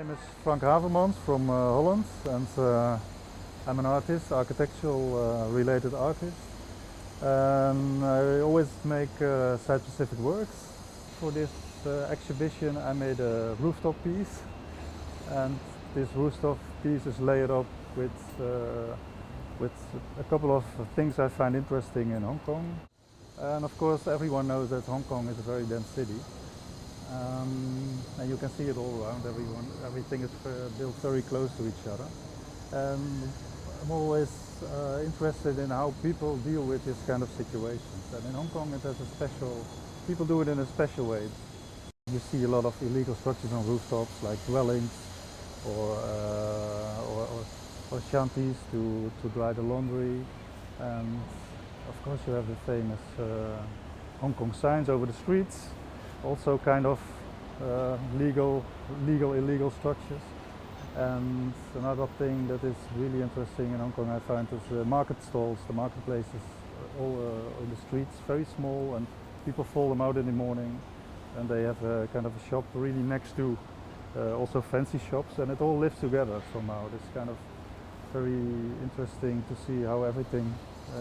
My name is Havermans from Holland, and I'm an artist, architectural related artist. And I always make site-specific works. For this exhibition I made a rooftop piece, and this rooftop piece is layered up with a couple of things I find interesting in Hong Kong. And of course everyone knows that Hong Kong is a very dense city. And you can see it all around. Everything is built very close to each other. And I'm always interested in how people deal with this kind of situations. And in Hong Kong it has people do it in a special way. You see a lot of illegal structures on rooftops, like dwellings or shanties to dry the laundry. And of course you have the famous Hong Kong signs over the streets. Also kind of illegal structures. And another thing that is really interesting in Hong Kong I find is the market stalls, the marketplaces all on the streets, very small, and people fall them out in the morning, and they have a kind of a shop really next to also fancy shops, and it all lives together somehow. It's kind of very interesting to see how everything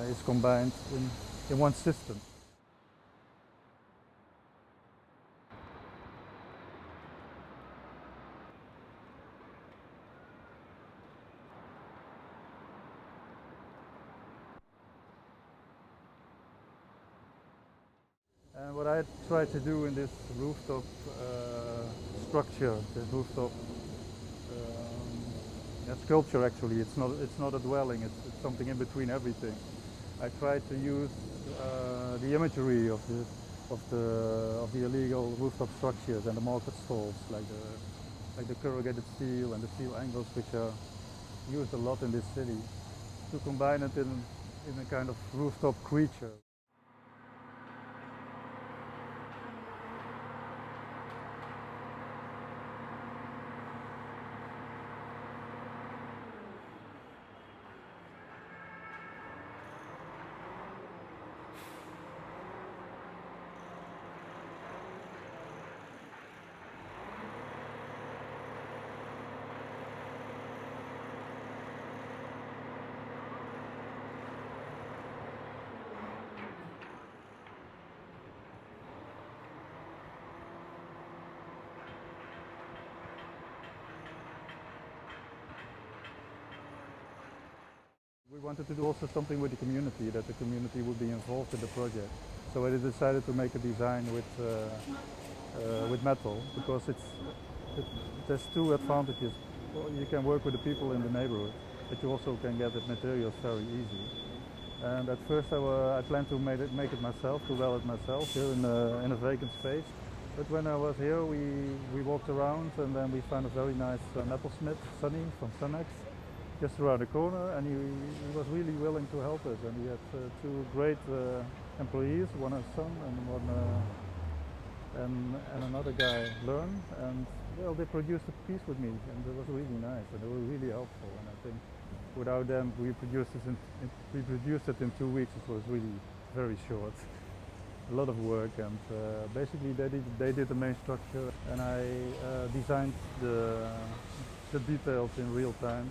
is combined in one system. And what I try to do in this rooftop structure, this rooftop sculpture, actually, it's not a dwelling. It's something in between everything. I try to use the imagery of the illegal rooftop structures and the market stalls, like the corrugated steel and the steel angles, which are used a lot in this city, to combine it in a kind of rooftop creature. We wanted to do also something with the community, that the community would be involved in the project. So I decided to make a design with metal, because there's two advantages. Well, you can work with the people in the neighborhood, but you also can get the materials very easy. And at first I planned to make it myself, to weld it myself here in a vacant space. But when I was here, we walked around, and then we found a very nice metalsmith, Sonny from Sunnex, just around the corner, and he was really willing to help us. And he had two great employees, one a son and another guy, Learn, and well, they produced a piece with me, and it was really nice, and they were really helpful. And I think without them, we produced it in 2 weeks. It was really very short. A lot of work, and basically they did the main structure, and I designed the details in real time.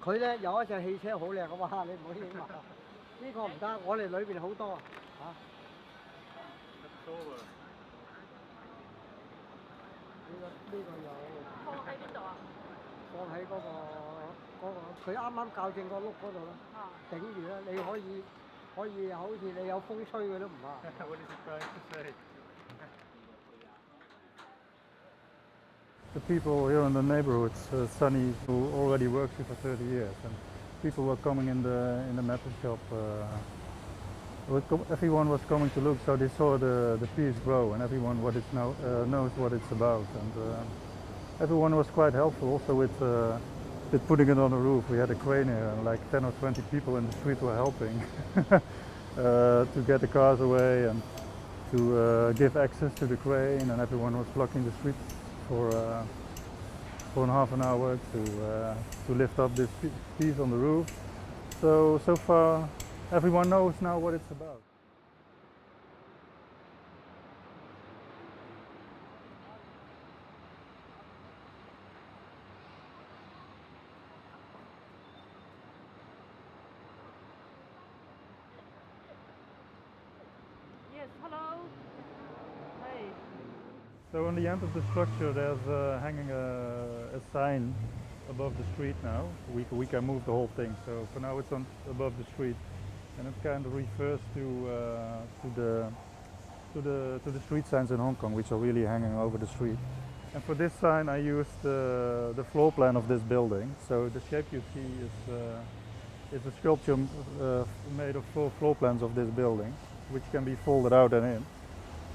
佢咧有一隻汽車好靚嘅，哇！你唔好影埋，呢個唔得，我哋裏邊好多嚇。呢個有放喺邊度啊？放喺佢啱啱校正個碌嗰度咯，頂住啦。你可以好似你有風吹佢都唔怕。The people here in the neighborhood, Sunny, who already works here for 30 years, and people were coming in the metal shop. Everyone was coming to look, so they saw the piece grow, and everyone knows what it's about. And everyone was quite helpful also with putting it on the roof. We had a crane here, and like 10 or 20 people in the street were helping to get the cars away and to give access to the crane, and everyone was blocking the street for half an hour to lift up this piece on the roof. So far everyone knows now what it's about. Yes, hello. Hey. So on the end of the structure there's hanging a sign above the street now. We can move the whole thing. So for now it's on above the street, and it kind of refers to the street signs in Hong Kong, which are really hanging over the street. And for this sign I used the floor plan of this building. So the shape you see is a sculpture made of 4 floor plans of this building, which can be folded out and in.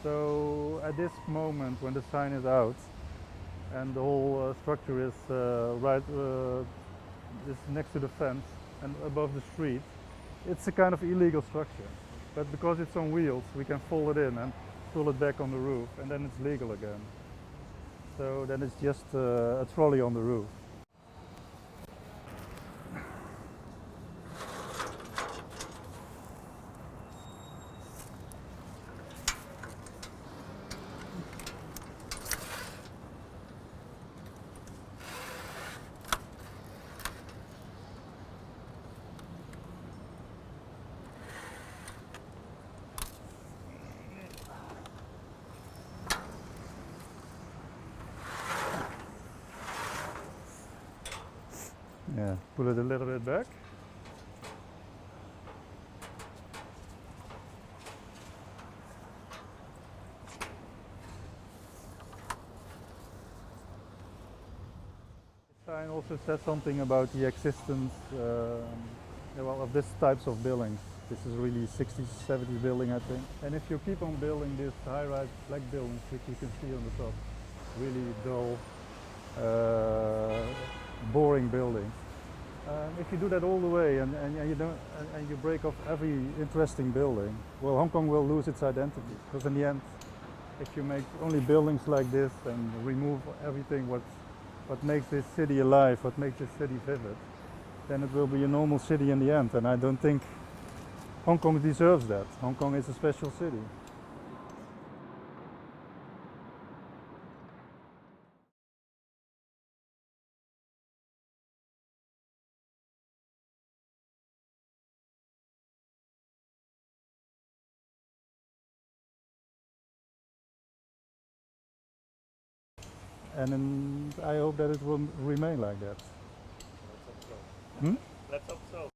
So at this moment when the sign is out and the whole structure is is next to the fence and above the street, it's a kind of illegal structure. But because it's on wheels, we can fold it in and pull it back on the roof, and then it's legal again. So then it's just a trolley on the roof. Yeah, pull it a little bit back. The sign also says something about the existence of these types of buildings. This is really 60s, 70s building, I think. And if you keep on building these high-rise black buildings, which you can see on the top, really dull, boring buildings. If you do that all the way and you break off every interesting building, well, Hong Kong will lose its identity. Because in the end, if you make only buildings like this and remove everything what makes this city alive, what makes this city vivid, then it will be a normal city in the end. And I don't think Hong Kong deserves that. Hong Kong is a special city. And I hope that it will remain like that. Let's hope so. Hmm? Let's hope so.